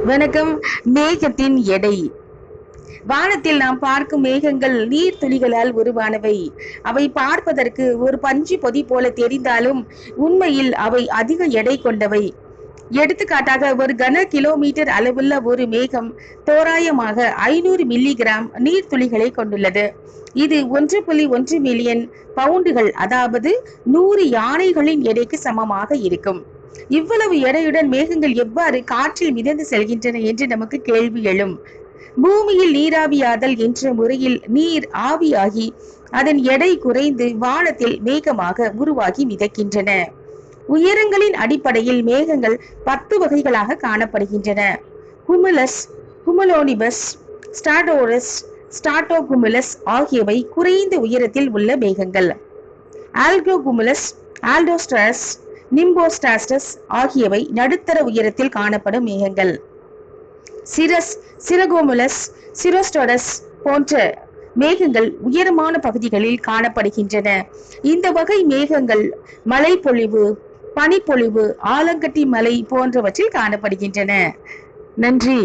வணக்கம். மேகத்தின் எடை. வானத்தில் நாம் பார்க்கும் மேகங்கள் நீர் துளிகளால் உருவானவை. அவை பார்ப்பதற்கு ஒரு பஞ்சு பொதி போல தெரிந்தாலும் உண்மையில் அவை அதிக எடை கொண்டவை. எடுத்துக்காட்டாக, ஒரு கன கிலோமீட்டர் அளவுள்ள ஒரு மேகம் தோராயமாக 500 மில்லிகிராம் நீர் துளிகளை கொண்டுள்ளது. இது 1.1 மில்லியன் பவுண்டுகள், அதாவது 100 யானைகளின் எடைக்கு சமமாக இருக்கும். இவ்வளவு எடையுடன் மேகங்கள் எவ்வாறு காற்றில் மிதந்து செல்கின்றன என்று நமக்கு கேள்வி எழும். பூமியில் நீராவியாதல் என்ற முறையில் நீர் ஆவியாகி அதன் எடை குறைந்து வானத்தில் மேகமாக உருவாகி மிதக்கின்றன. உயரங்களின் அடிப்படையில் மேகங்கள் 10 வகைகளாக காணப்படுகின்றன. குமுலஸ், குமுலோனிபஸ், ஸ்டாடோரஸ், ஸ்டாட்டோகுமுலஸ் ஆகியவை குறைந்த உயரத்தில் உள்ள மேகங்கள். ஆல்கோகுமுலஸ், ஆல்டோஸ்ட்ராஸ், நிம்போஸ்டாஸ்டஸ் ஆகியவை நடுத்தர உயரத்தில் காணப்படும் மேகங்கள். சிரஸ், சிரகோமுலஸ், சிரோஸ்டோரஸ் போன்ற மேகங்கள் உயரமான பகுதிகளில் காணப்படுகின்றன. இந்த வகை மேகங்கள் மழைப்பொழிவு, பனிப்பொழிவு, ஆலங்கட்டி மலை போன்றவற்றில் காணப்படுகின்றன. நன்றி.